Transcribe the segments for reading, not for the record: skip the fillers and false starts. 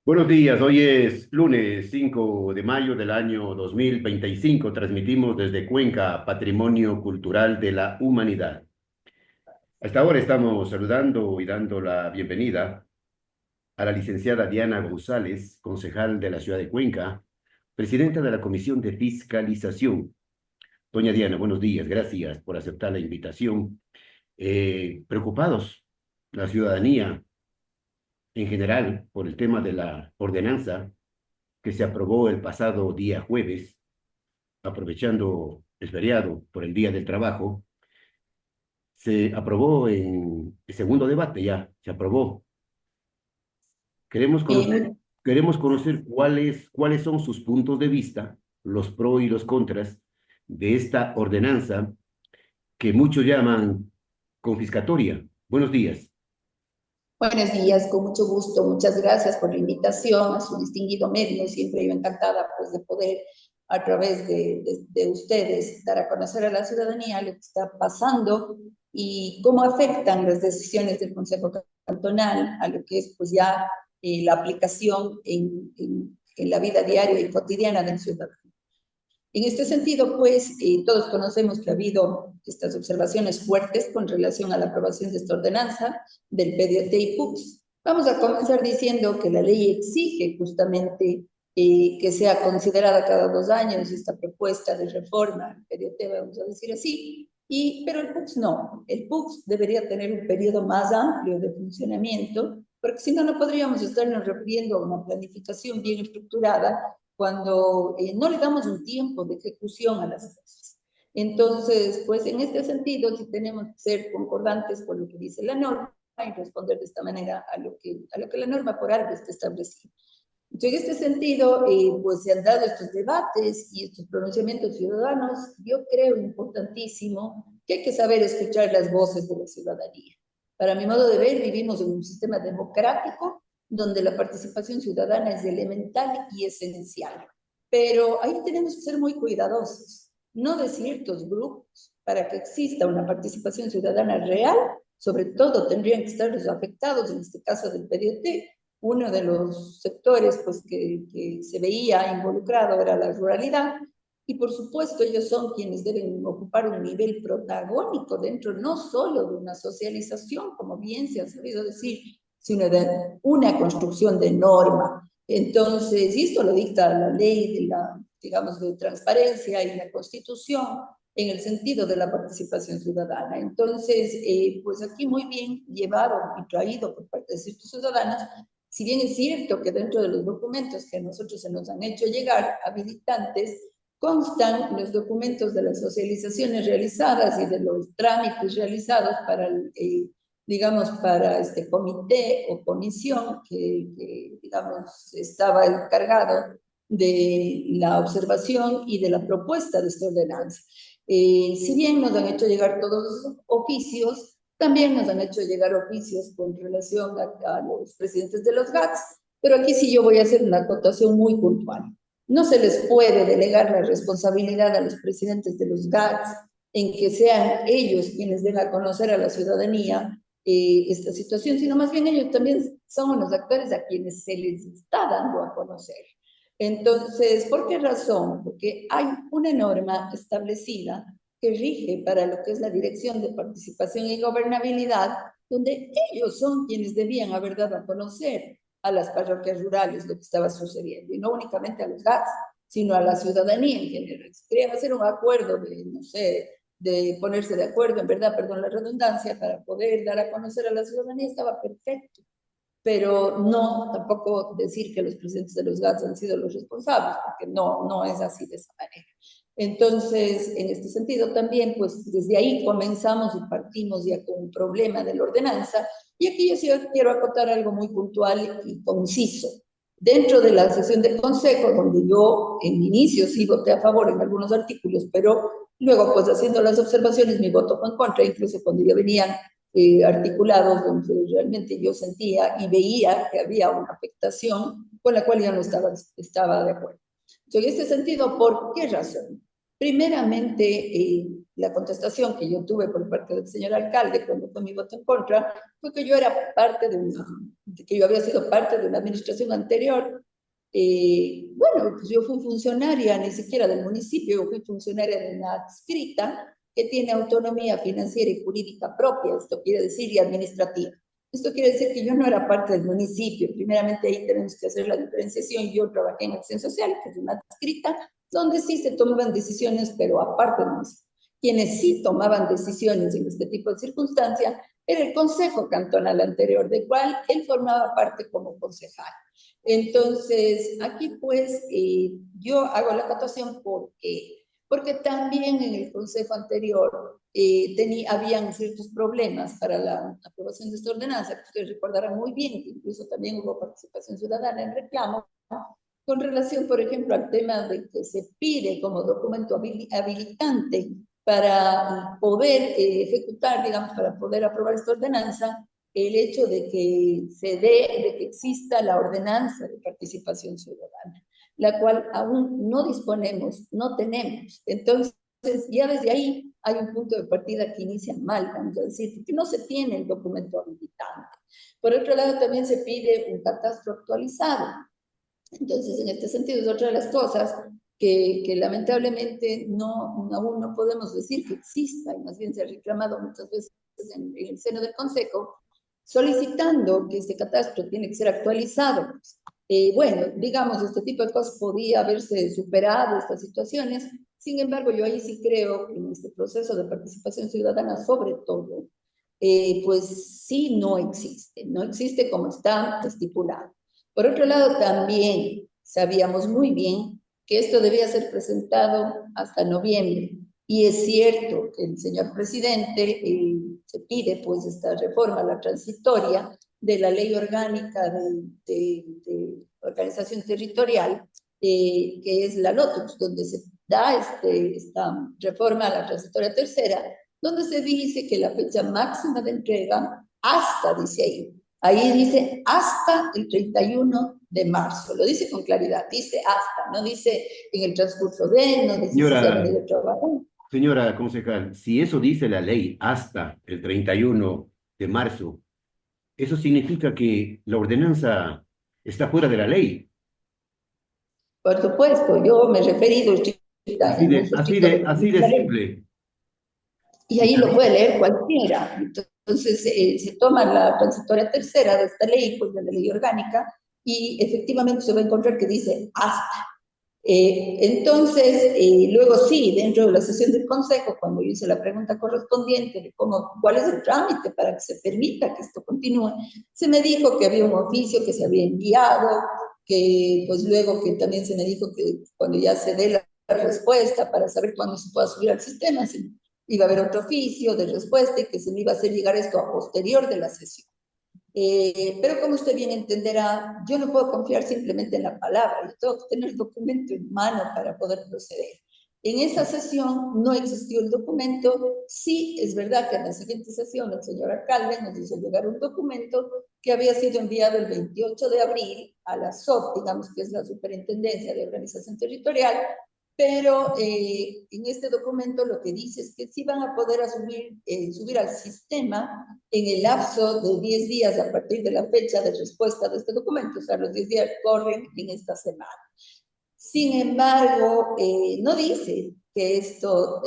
Buenos días, hoy es lunes 5 de mayo del año 2025. Transmitimos desde Cuenca, Patrimonio Cultural de la Humanidad. Hasta ahora estamos saludando y dando la bienvenida a la licenciada Diana González, concejal de la ciudad de Cuenca, presidenta de la Comisión de Fiscalización. Doña Diana, buenos días, gracias por aceptar la invitación. Preocupados, la ciudadanía en general, por el tema de la ordenanza que se aprobó el pasado día jueves, aprovechando el feriado por el Día del Trabajo, se aprobó en el segundo debate ya, se aprobó. Queremos conocer, Eh, queremos conocer cuáles son sus puntos de vista, los pros y los contras de esta ordenanza que muchos llaman confiscatoria. Buenos días. Buenos días, con mucho gusto. Muchas gracias por la invitación a su distinguido medio. Siempre yo encantada pues, de poder, a través de ustedes, dar a conocer a la ciudadanía lo que está pasando y cómo afectan las decisiones del Consejo Cantonal a lo que es pues, ya la aplicación en la vida diaria y cotidiana del ciudadano. En este sentido, pues, todos conocemos que ha habido estas observaciones fuertes con relación a la aprobación de esta ordenanza del PDT y PUCS. Vamos a comenzar diciendo que la ley exige justamente que sea considerada cada 2 años esta propuesta de reforma, el PDT, vamos a decir así, pero el PUCS no. El PUCS debería tener un periodo más amplio de funcionamiento, porque si no, no podríamos estarnos refiriendo a una planificación bien estructurada cuando no le damos un tiempo de ejecución a las cosas. Entonces, pues en este sentido, si tenemos que ser concordantes con lo que dice la norma y responder de esta manera a lo que la norma por algo está establecida. Entonces, en este sentido, pues se han dado estos debates y estos pronunciamientos ciudadanos. Yo creo importantísimo que hay que saber escuchar las voces de la ciudadanía. Para mi modo de ver, vivimos en un sistema democrático donde la participación ciudadana es elemental y esencial. Pero ahí tenemos que ser muy cuidadosos, no de ciertos grupos, para que exista una participación ciudadana real. Sobre todo tendrían que estar los afectados, en este caso del PDT. Uno de los sectores pues, que se veía involucrado era la ruralidad, y por supuesto ellos son quienes deben ocupar un nivel protagónico dentro no solo de una socialización, como bien se ha sabido decir, sino de una construcción de norma. Entonces, esto lo dicta la ley de la, digamos, de transparencia y la Constitución en el sentido de la participación ciudadana. Entonces, pues aquí muy bien llevado y traído por parte de ciertos ciudadanos, si bien es cierto que dentro de los documentos que a nosotros se nos han hecho llegar habilitantes, constan los documentos de las socializaciones realizadas y de los trámites realizados para digamos, para este comité o comisión que, digamos, estaba encargado de la observación y de la propuesta de esta ordenanza. Si bien nos han hecho llegar todos los oficios, también nos han hecho llegar oficios con relación a los presidentes de los GATS, pero aquí sí yo voy a hacer una acotación muy puntual. No se les puede delegar la responsabilidad a los presidentes de los GATS en que sean ellos quienes den a conocer a la ciudadanía esta situación, sino más bien ellos también son los actores a quienes se les está dando a conocer. Entonces, ¿por qué razón? Porque hay una norma establecida que rige para lo que es la Dirección de Participación y Gobernabilidad, donde ellos son quienes debían haber dado a conocer a las parroquias rurales lo que estaba sucediendo, y no únicamente a los GATS, sino a la ciudadanía en general. Si querían hacer un acuerdo de, no sé, de ponerse de acuerdo, en verdad, perdón la redundancia, para poder dar a conocer a la ciudadanía, estaba perfecto. Pero no tampoco decir que los presidentes de los GATS han sido los responsables, porque no es así de esa manera. Entonces, en este sentido también, pues desde ahí comenzamos y partimos ya con un problema de la ordenanza. Y aquí yo sí quiero acotar algo muy puntual y conciso. Dentro de la sesión del Consejo, donde yo en inicio sí voté a favor en algunos artículos, pero luego pues haciendo las observaciones mi voto fue en contra, incluso cuando ya venían articulados donde realmente yo sentía y veía que había una afectación con la cual yo no estaba de acuerdo. Entonces, en este sentido, ¿por qué razón? Primeramente, la contestación que yo tuve por parte del señor alcalde cuando fue mi voto en contra fue que yo era parte que yo había sido parte de una administración anterior. Bueno, pues yo fui funcionaria, ni siquiera del municipio, yo fui funcionaria de una adscrita que tiene autonomía financiera y jurídica propia, esto quiere decir, y administrativa. Esto quiere decir que yo no era parte del municipio. Primeramente ahí tenemos que hacer la diferenciación. Yo trabajé en Acción Social, que es una adscrita, donde sí se tomaban decisiones, pero aparte del municipio. Quienes sí tomaban decisiones en este tipo de circunstancias era el Consejo Cantonal anterior, del cual él formaba parte como concejal. Entonces, aquí pues yo hago la acotación porque también en el consejo anterior habían ciertos problemas para la aprobación de esta ordenanza, que ustedes recordarán muy bien, que incluso también hubo participación ciudadana en reclamo, con relación, por ejemplo, al tema de que se pide como documento habilitante para poder ejecutar, digamos, para poder aprobar esta ordenanza, el hecho de que de que exista la ordenanza de participación ciudadana, la cual aún no disponemos, no tenemos. Entonces, ya desde ahí hay un punto de partida que inicia mal, vamos a decir, que no se tiene el documento habilitante. Por otro lado, también se pide un catastro actualizado. Entonces, en este sentido, es otra de las cosas que lamentablemente aún no podemos decir que exista, y más bien se ha reclamado muchas veces en el seno del Consejo, solicitando que este catastro tiene que ser actualizado. Bueno, digamos, este tipo de cosas podía haberse superado, estas situaciones. Sin embargo, yo ahí sí creo que en este proceso de participación ciudadana, sobre todo, pues sí no existe como está estipulado. Por otro lado, también sabíamos muy bien que esto debía ser presentado hasta noviembre. Y es cierto que el señor presidente se pide pues esta reforma, la transitoria de la ley orgánica de organización territorial, que es la LOTUX, donde se da esta reforma, la transitoria tercera, donde se dice que la fecha máxima de entrega hasta, dice ahí dice hasta el 31 de marzo, lo dice con claridad, dice hasta, no dice en el transcurso de, no dice si se ha Señora, venido trabajando. señora concejal, si eso dice la ley hasta el 31 de marzo, eso significa que la ordenanza está fuera de la ley. Por supuesto, yo me he referido Así en de, uso así estricto de, de así de la ley. simple. Y Y ahí lo puede también, leer cualquiera. Entonces, se toma la transitoria tercera de esta ley, pues de la ley orgánica, y efectivamente se va a encontrar que dice hasta. Entonces, luego sí, dentro de la sesión del Consejo, cuando yo hice la pregunta correspondiente de cuál es el trámite para que se permita que esto continúe, se me dijo que había un oficio que se había enviado, que pues luego que también se me dijo que cuando ya se dé la respuesta para saber cuándo se pueda subir al sistema, iba a haber otro oficio de respuesta y que se me iba a hacer llegar esto a posterior de la sesión. Pero como usted bien entenderá, yo no puedo confiar simplemente en la palabra, yo tengo que tener el documento en mano para poder proceder. En esa sesión no existió el documento. Sí, es verdad que en la siguiente sesión el señor alcalde nos hizo llegar un documento que había sido enviado el 28 de abril a la SOT, digamos que es la Superintendencia de Organización Territorial, pero en este documento lo que dice es que sí van a poder subir al sistema en el lapso de 10 días a partir de la fecha de respuesta de este documento, o sea, los 10 días corren en esta semana. Sin embargo, no dice que esto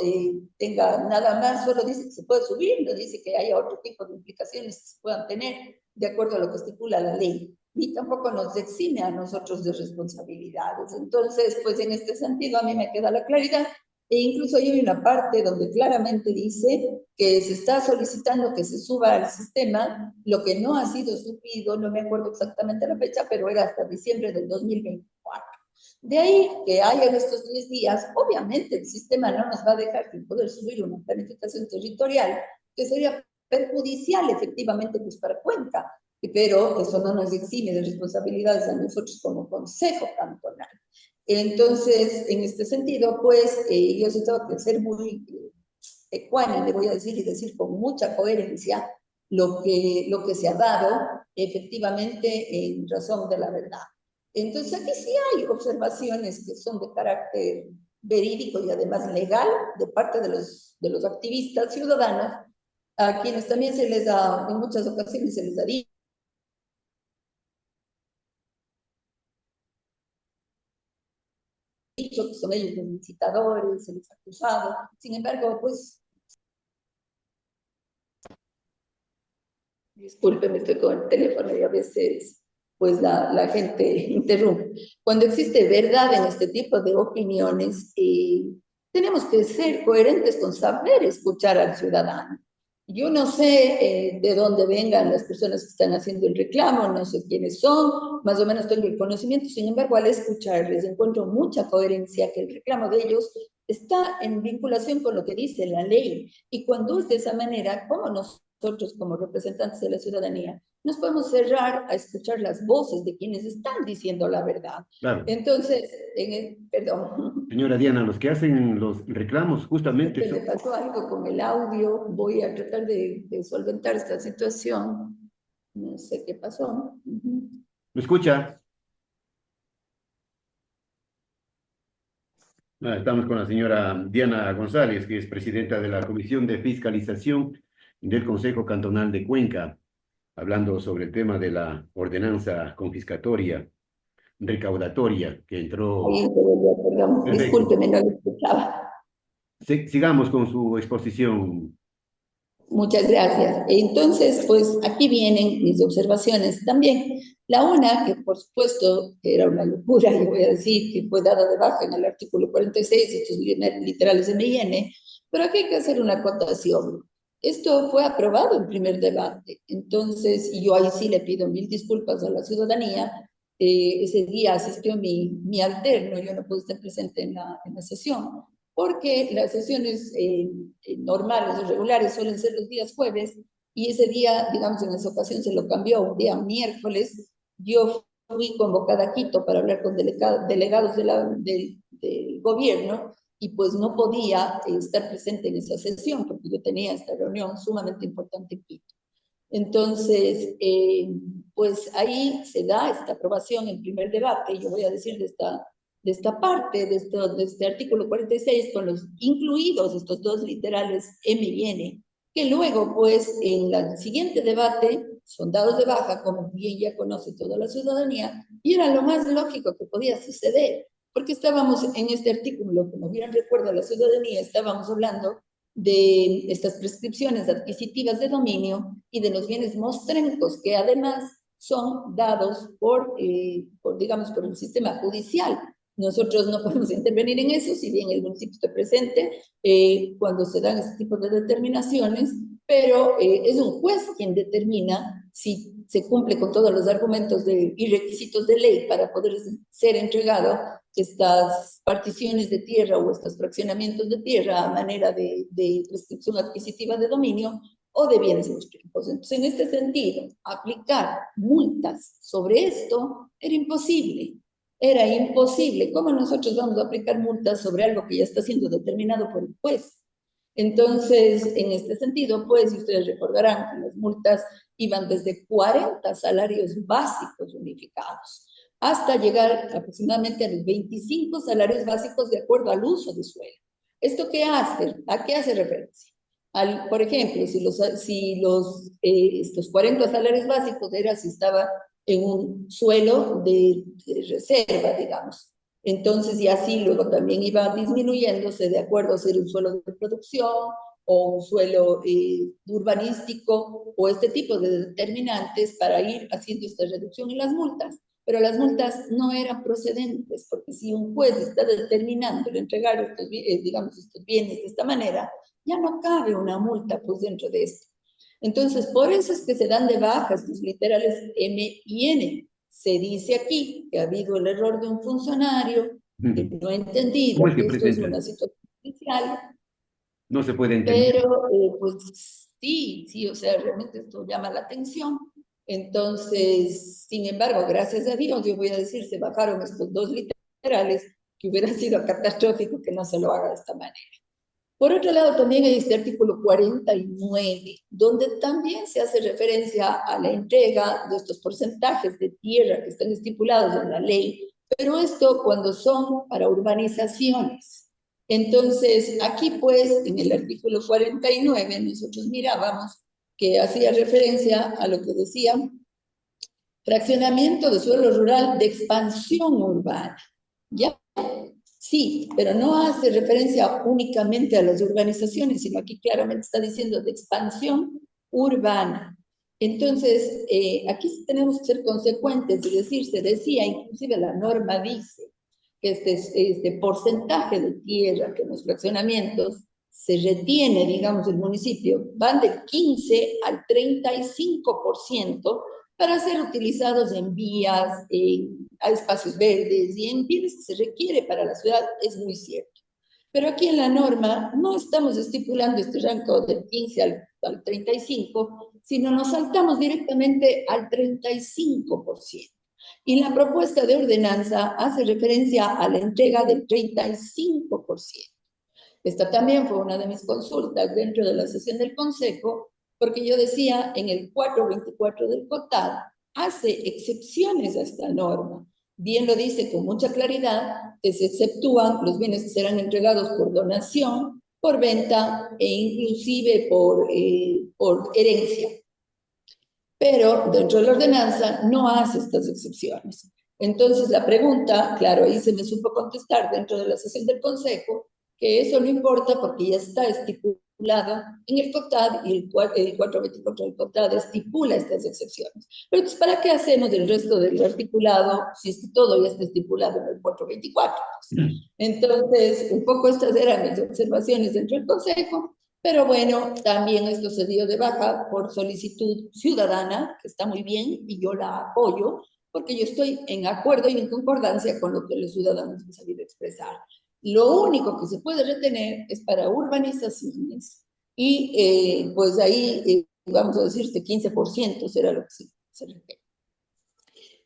tenga nada más, solo dice que se puede subir, no dice que haya otro tipo de implicaciones que se puedan tener de acuerdo a lo que estipula la ley, ni tampoco nos exime a nosotros de responsabilidades. Entonces, pues en este sentido a mí me queda la claridad, e incluso hay una parte donde claramente dice que se está solicitando que se suba al sistema lo que no ha sido subido, no me acuerdo exactamente la fecha, pero era hasta diciembre del 2024. De ahí que hayan estos 10 días, obviamente el sistema no nos va a dejar sin poder subir una planificación territorial que sería perjudicial efectivamente pues para Cuenca, pero eso no nos exime de responsabilidades a nosotros como Consejo Cantonal. Entonces, en este sentido, pues yo sí tengo que ser muy ecuánime, voy a decir, y decir con mucha coherencia lo que se ha dado efectivamente en razón de la verdad. Entonces, aquí sí hay observaciones que son de carácter verídico y además legal de parte de los activistas ciudadanos, a quienes también se les da, en muchas ocasiones se les ha dicho dicho que son ellos los incitadores, los acusados. Sin embargo, pues, discúlpeme, estoy con el teléfono y a veces, pues, la gente interrumpe. Cuando existe verdad en este tipo de opiniones, tenemos que ser coherentes con saber escuchar al ciudadano. Yo no sé de dónde vengan las personas que están haciendo el reclamo, no sé quiénes son, más o menos tengo el conocimiento, sin embargo, al escucharles encuentro mucha coherencia que el reclamo de ellos está en vinculación con lo que dice la ley. Y cuando es de esa manera, ¿cómo nosotros como representantes de la ciudadanía nos podemos cerrar a escuchar las voces de quienes están diciendo la verdad? Claro. Entonces, perdón. Señora Diana, los que hacen los reclamos justamente Me son... pasó algo con el audio, voy a tratar de solventar esta situación. No sé qué pasó. ¿Me escucha? Estamos con la señora Diana González, que es presidenta de la Comisión de Fiscalización del Consejo Cantonal de Cuenca, hablando sobre el tema de la ordenanza confiscatoria, recaudatoria, que entró. Ahí perdón, Perfecto. discúlpeme, no lo escuchaba. Sigamos con su exposición. Muchas gracias. Entonces, pues aquí vienen mis observaciones también. La una, que por supuesto era una locura, yo voy a decir que fue dada de baja en el artículo 46, hechos literales MIN, pero aquí hay que hacer una acotación. Esto fue aprobado en primer debate, entonces, y yo ahí sí le pido mil disculpas a la ciudadanía. Ese día asistió mi alterno, yo no pude estar presente en la sesión, porque las sesiones normales o regulares suelen ser los días jueves, y ese día, digamos, en esa ocasión se lo cambió un día miércoles. Yo fui convocada a Quito para hablar con delegados del gobierno, y pues no podía estar presente en esa sesión porque yo tenía esta reunión sumamente importante en Quito. Entonces, pues ahí se da esta aprobación en primer debate, y yo voy a decir de esta parte, de este artículo 46, con los incluidos estos dos literales M y N, que luego, pues, en el siguiente debate, son dados de baja, como bien ya conoce toda la ciudadanía, y era lo más lógico que podía suceder, porque estábamos en este artículo, como bien recuerda la ciudadanía, estábamos hablando de estas prescripciones adquisitivas de dominio y de los bienes mostrencos que además son dados digamos, por el sistema judicial. Nosotros no podemos intervenir en eso, si bien el municipio está presente cuando se dan este tipo de determinaciones, pero es un juez quien determina si se cumple con todos los argumentos y requisitos de ley para poder ser entregado estas particiones de tierra o estos fraccionamientos de tierra a manera de prescripción adquisitiva de dominio o de bienes mostrencos. Entonces, en este sentido, aplicar multas sobre esto era imposible. Era imposible. ¿Cómo nosotros vamos a aplicar multas sobre algo que ya está siendo determinado por el juez? Entonces, en este sentido, pues, ustedes recordarán que las multas iban desde 40 salarios básicos unificados hasta llegar aproximadamente a los 25 salarios básicos de acuerdo al uso de suelo. ¿Esto qué hace? ¿A qué hace referencia? Por ejemplo, estos 40 salarios básicos si estaba en un suelo de reserva, digamos. Entonces, y así luego también iba disminuyéndose de acuerdo a ser un suelo de producción o un suelo urbanístico o este tipo de determinantes para ir haciendo esta reducción en las multas. Pero las multas no eran procedentes, porque si un juez está determinando el entregar estos bienes de esta manera, ya no cabe una multa pues dentro de esto. Entonces, por eso es que se dan de baja estos literales M y N. Se dice aquí que ha habido el error de un funcionario que no ha ¿Cómo entendido es que que esto es presenta? una situación especial, No se puede entender. pero pues sí, o sea, realmente esto llama la atención. Entonces, sin embargo, gracias a Dios, yo voy a decir, se bajaron estos dos literales, que hubiera sido catastrófico que no se lo haga de esta manera. Por otro lado, también hay este artículo 49, donde también se hace referencia a la entrega de estos porcentajes de tierra que están estipulados en la ley, pero esto cuando son para urbanizaciones. Entonces, aquí pues, en el artículo 49, nosotros mirábamos que hacía referencia a lo que decía fraccionamiento de suelo rural de expansión urbana, ¿ya? Sí, pero no hace referencia únicamente a las urbanizaciones, sino aquí claramente está diciendo de expansión urbana. Entonces, aquí sí tenemos que ser consecuentes, es decir, se decía, inclusive la norma dice, que este porcentaje de tierra que en los fraccionamientos se retiene, digamos, el municipio, van del 15 al 35% para ser utilizados en vías, a espacios verdes y en bienes que se requiere para la ciudad, es muy cierto. Pero aquí en la norma no estamos estipulando este rango del 15 al 35, sino nos saltamos directamente al 35%. Y la propuesta de ordenanza hace referencia a la entrega del 35%. Esta también fue una de mis consultas dentro de la sesión del Consejo, porque yo decía en el 424 del COTAD, hace excepciones a esta norma. Bien lo dice con mucha claridad, que se exceptúan los bienes que serán entregados por donación, por venta e inclusive por herencia. Pero dentro de la ordenanza no hace estas excepciones. Entonces la pregunta, claro, ahí se me supo contestar dentro de la sesión del Consejo, que eso no importa porque ya está estipulado en el COTAD y el 424 del COTAD estipula estas excepciones. Pero entonces, ¿para qué hacemos el resto del articulado si es que todo ya está estipulado en el 424? Entonces, un poco estas eran mis observaciones dentro del Consejo. Pero bueno, también esto se dio de baja por solicitud ciudadana, que está muy bien y yo la apoyo, porque yo estoy en acuerdo y en concordancia con lo que los ciudadanos han sabido expresar. Lo único que se puede retener es para urbanizaciones y pues ahí vamos a decir que 15% será lo que se retiene.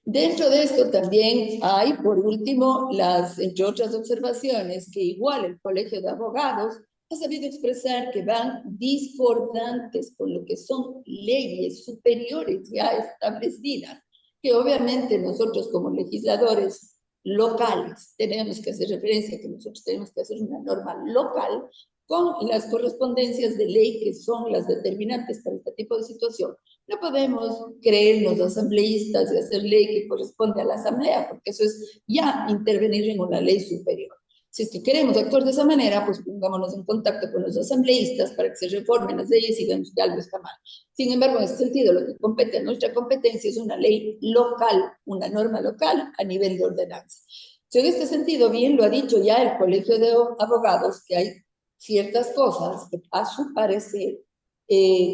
Dentro de esto también hay, por último, entre otras observaciones, que igual el Colegio de Abogados ha sabido expresar que van discordantes con lo que son leyes superiores ya establecidas, que obviamente nosotros como legisladores locales tenemos que hacer referencia, que nosotros tenemos que hacer una norma local con las correspondencias de ley que son las determinantes para este tipo de situación. No podemos creernos asambleístas y hacer ley que corresponde a la asamblea, porque eso es ya intervenir en una ley superior. Si es que queremos actuar de esa manera, pues pongámonos en contacto con los asambleístas para que se reformen las leyes y vemos que algo está mal. Sin embargo, en ese sentido, lo que compete a nuestra competencia es una ley local, una norma local a nivel de ordenanza. En este sentido, bien lo ha dicho ya el Colegio de Abogados, que hay ciertas cosas que a su parecer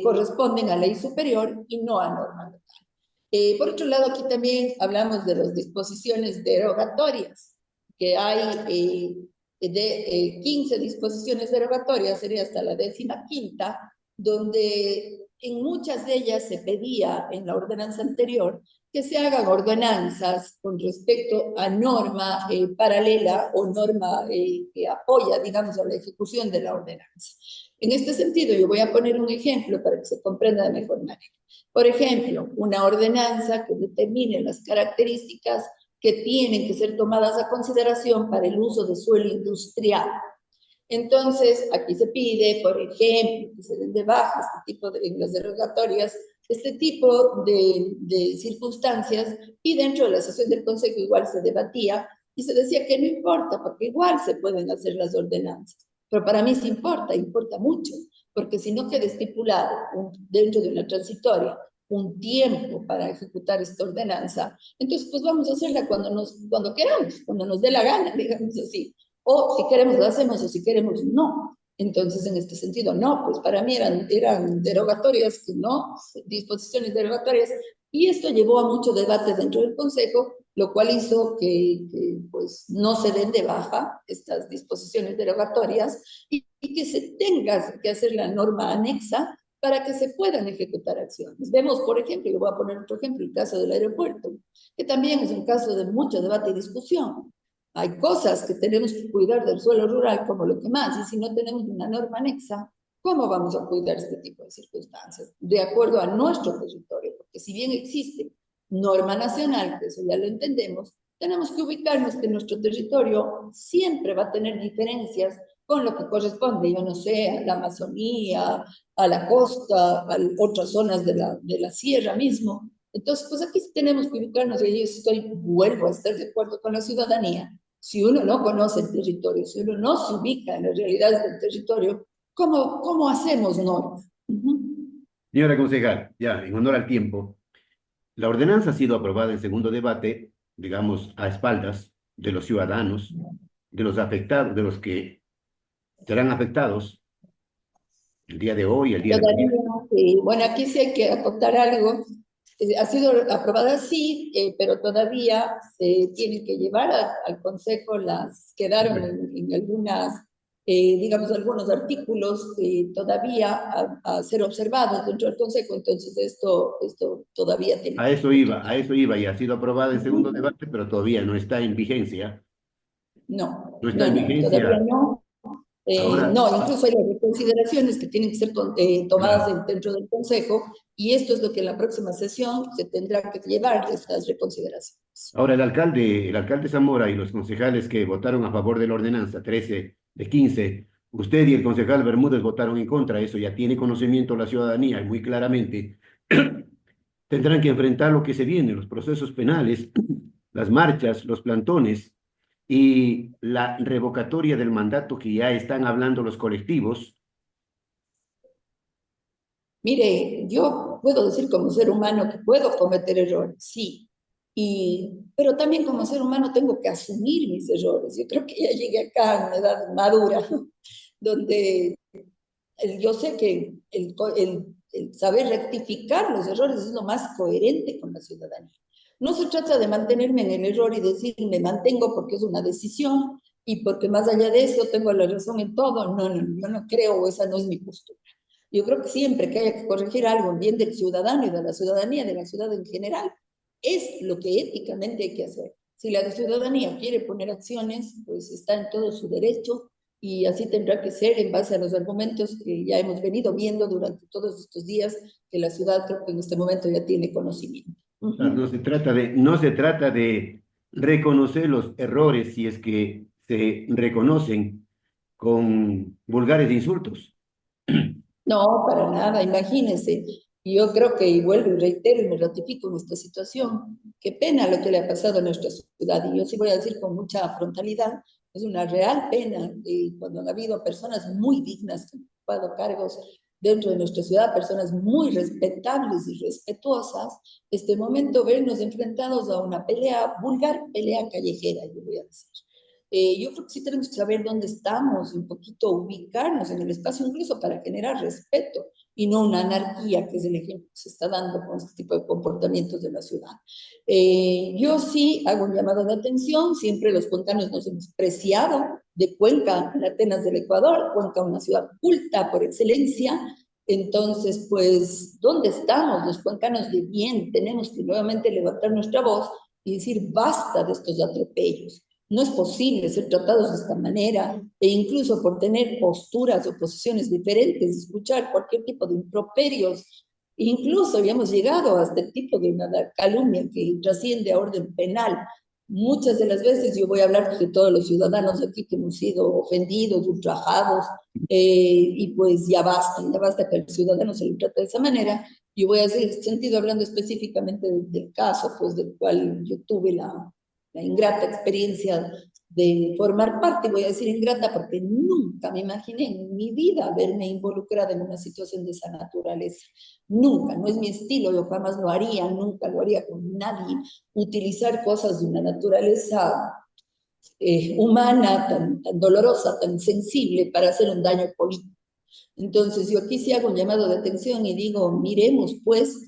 corresponden a ley superior y no a norma local. Por otro lado, aquí también hablamos de las disposiciones derogatorias, que hay 15 disposiciones derogatorias, sería hasta la 15ª, donde en muchas de ellas se pedía en la ordenanza anterior que se hagan ordenanzas con respecto a norma paralela o norma que apoya, digamos, a la ejecución de la ordenanza. En este sentido, yo voy a poner un ejemplo para que se comprenda de mejor manera. Por ejemplo, una ordenanza que determine las características que tienen que ser tomadas a consideración para el uso de suelo industrial. Entonces, aquí se pide, por ejemplo, que se den de baja en las derogatorias, este tipo de circunstancias, y dentro de la sesión del Consejo igual se debatía y se decía que no importa, porque igual se pueden hacer las ordenanzas. Pero para mí sí importa mucho, porque si no queda estipulado dentro de una transitoria un tiempo para ejecutar esta ordenanza, entonces pues vamos a hacerla cuando queramos, cuando nos dé la gana, digamos así. O si queremos lo hacemos, o si queremos no. Entonces, en este sentido, no, pues para mí eran derogatorias, no, disposiciones derogatorias, y esto llevó a mucho debate dentro del Consejo, lo cual hizo que pues no se den de baja estas disposiciones derogatorias y que se tenga que hacer la norma anexa para que se puedan ejecutar acciones. Vemos, por ejemplo, yo voy a poner otro ejemplo, el caso del aeropuerto, que también es un caso de mucho debate y discusión. Hay cosas que tenemos que cuidar del suelo rural como lo que más, y si no tenemos una norma anexa, ¿cómo vamos a cuidar este tipo de circunstancias? De acuerdo a nuestro territorio, porque si bien existe norma nacional, que eso ya lo entendemos, tenemos que ubicarnos que nuestro territorio siempre va a tener diferencias con lo que corresponde, yo no sé, a la Amazonía, a la costa, a otras zonas de la sierra mismo. Entonces, pues aquí tenemos que ubicarnos y yo vuelvo a estar de acuerdo con la ciudadanía, Si uno no conoce el territorio, si uno no se ubica en las realidades del territorio, ¿cómo hacemos normas? Señora concejal, ya, en honor al tiempo, la ordenanza ha sido aprobada en segundo debate, digamos, a espaldas de los ciudadanos, de los afectados, de los que serán afectados el día de hoy, el día de Todavía, mañana. bueno, aquí sí hay que aportar algo. Ha sido aprobada sí, pero todavía se tiene que llevar al Consejo, quedaron en algunas, digamos, algunos artículos todavía a ser observados dentro del Consejo, entonces esto todavía tiene que ser A eso iba, y ha sido aprobada en segundo Ujú. debate, pero todavía no está en vigencia. No, No está no, en no, todavía vigencia. no. Ahora, No, incluso hay reconsideraciones que tienen que ser tomadas claro. dentro del Consejo y esto es lo que en la próxima sesión se tendrá que llevar estas reconsideraciones. Ahora, el alcalde Zamora y los concejales que votaron a favor de la ordenanza, 13 de 15, usted y el concejal Bermúdez votaron en contra, eso ya tiene conocimiento la ciudadanía y muy claramente tendrán que enfrentar lo que se viene, los procesos penales, las marchas, los plantones y la revocatoria del mandato que ya están hablando los colectivos. Mire, yo puedo decir como ser humano que puedo cometer errores, sí, pero también como ser humano tengo que asumir mis errores. Yo creo que ya llegué acá a una edad madura, donde yo sé que el saber rectificar los errores es lo más coherente con la ciudadanía. No se trata de mantenerme en el error y decir me mantengo porque es una decisión y porque más allá de eso tengo la razón en todo. No, no, yo no creo, esa no es mi postura. Yo creo que siempre que haya que corregir algo en bien del ciudadano y de la ciudadanía, de la ciudad en general, es lo que éticamente hay que hacer. Si la ciudadanía quiere poner acciones, pues está en todo su derecho y así tendrá que ser en base a los argumentos que ya hemos venido viendo durante todos estos días, que la ciudad creo que en este momento ya tiene conocimiento. No se trata de reconocer los errores si es que se reconocen con vulgares insultos. No, para nada, imagínense. Yo creo que, y vuelvo y reitero y me ratifico en esta situación, qué pena lo que le ha pasado a nuestra ciudad. Y yo sí voy a decir con mucha frontalidad, es una real pena cuando han habido personas muy dignas que han ocupado cargos dentro de nuestra ciudad, personas muy respetables y respetuosas, este momento vernos enfrentados a una pelea vulgar, pelea callejera, yo voy a decir. Yo creo que sí tenemos que saber dónde estamos, un poquito ubicarnos en el espacio, incluso para generar respeto y no una anarquía, que es el ejemplo que se está dando con este tipo de comportamientos de la ciudad. Yo sí hago un llamado de atención, siempre los cuencanos nos hemos preciado de Cuenca, en Atenas del Ecuador, Cuenca una ciudad culta por excelencia, entonces, pues, ¿dónde estamos los cuencanos de bien? Tenemos que nuevamente levantar nuestra voz y decir basta de estos atropellos. No es posible ser tratados de esta manera e incluso por tener posturas o posiciones diferentes, escuchar cualquier tipo de improperios. Incluso habíamos llegado a este tipo de una calumnia que trasciende a orden penal. Muchas de las veces yo voy a hablar de todos los ciudadanos aquí que hemos sido ofendidos, ultrajados, y pues ya basta que al ciudadano se le trate de esa manera. Yo voy a hacer sentido hablando específicamente del caso, pues del cual yo tuve la ingrata experiencia de formar parte, voy a decir ingrata porque nunca me imaginé en mi vida verme involucrada en una situación de esa naturaleza. Nunca, no es mi estilo, yo jamás lo haría, nunca lo haría con nadie. Utilizar cosas de una naturaleza humana, tan dolorosa, tan sensible para hacer un daño político. Entonces, yo aquí sí hago un llamado de atención y digo, miremos pues,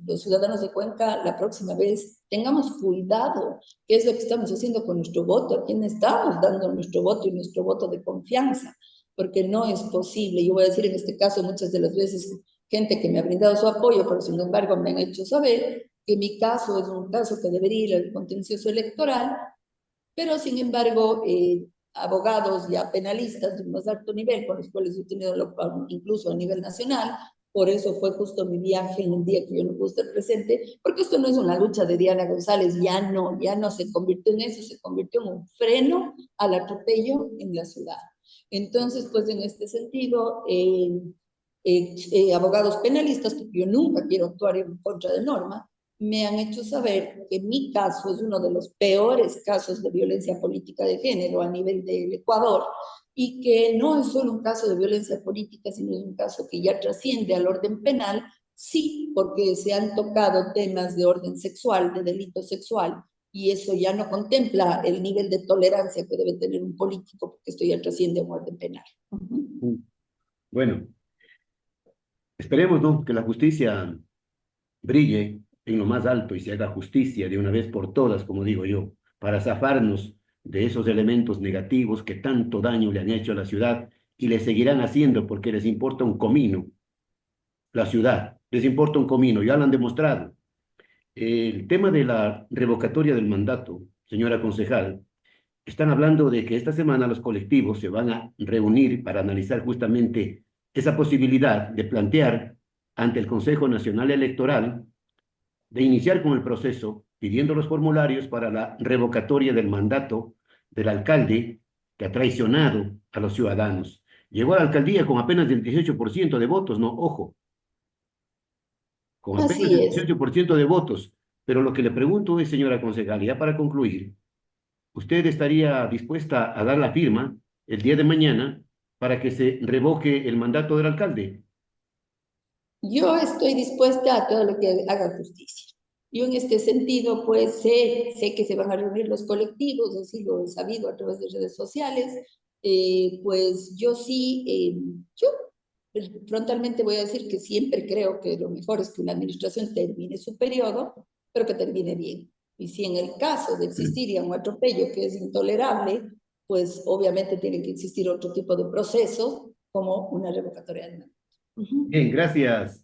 los ciudadanos de Cuenca, la próxima vez, tengamos cuidado, qué es lo que estamos haciendo con nuestro voto, a quién estamos dando nuestro voto y nuestro voto de confianza, porque no es posible. Yo voy a decir en este caso muchas de las veces gente que me ha brindado su apoyo, pero sin embargo me han hecho saber que mi caso es un caso que debería ir al contencioso electoral, pero sin embargo, abogados ya penalistas de más alto nivel, con los cuales he tenido incluso a nivel nacional, por eso fue justo mi viaje en un día que yo no pude estar presente, porque esto no es una lucha de Diana González, ya no se convirtió en eso, se convirtió en un freno al atropello en la ciudad. Entonces, pues en este sentido, abogados penalistas, porque yo nunca quiero actuar en contra de norma, me han hecho saber que mi caso es uno de los peores casos de violencia política de género a nivel del Ecuador y que no es solo un caso de violencia política, sino es un caso que ya trasciende al orden penal, sí, porque se han tocado temas de orden sexual, de delito sexual, y eso ya no contempla el nivel de tolerancia que debe tener un político, porque esto ya trasciende a un orden penal. Bueno, esperemos, ¿no?, que la justicia brille en lo más alto y se haga justicia de una vez por todas, como digo yo, para zafarnos de esos elementos negativos que tanto daño le han hecho a la ciudad y le seguirán haciendo porque les importa un comino la ciudad, les importa un comino, ya lo han demostrado. El tema de la revocatoria del mandato, señora concejal, están hablando de que esta semana los colectivos se van a reunir para analizar justamente esa posibilidad de plantear ante el Consejo Nacional Electoral de iniciar con el proceso pidiendo los formularios para la revocatoria del mandato del alcalde que ha traicionado a los ciudadanos. Llegó a la alcaldía con apenas el 18% de votos, no, ojo, con apenas Así el es. 18% de votos. Pero lo que le pregunto es, señora concejal, ya para concluir, ¿usted estaría dispuesta a dar la firma el día de mañana para que se revoque el mandato del alcalde? Yo estoy dispuesta a todo lo que haga justicia. Yo en este sentido, pues sé que se van a reunir los colectivos, así lo he sabido a través de redes sociales, pues yo sí, yo frontalmente voy a decir que siempre creo que lo mejor es que una administración termine su periodo, pero que termine bien. Y si en el caso de existir un atropello que es intolerable, pues obviamente tiene que existir otro tipo de procesos como una revocatoria del mandato. Bien, gracias.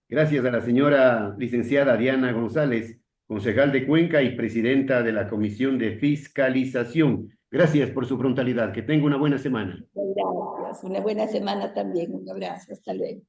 Gracias a la señora licenciada Diana González, concejal de Cuenca y presidenta de la Comisión de Fiscalización. Gracias por su frontalidad. Que tenga una buena semana. Gracias. Una buena semana también. Un abrazo. Hasta luego.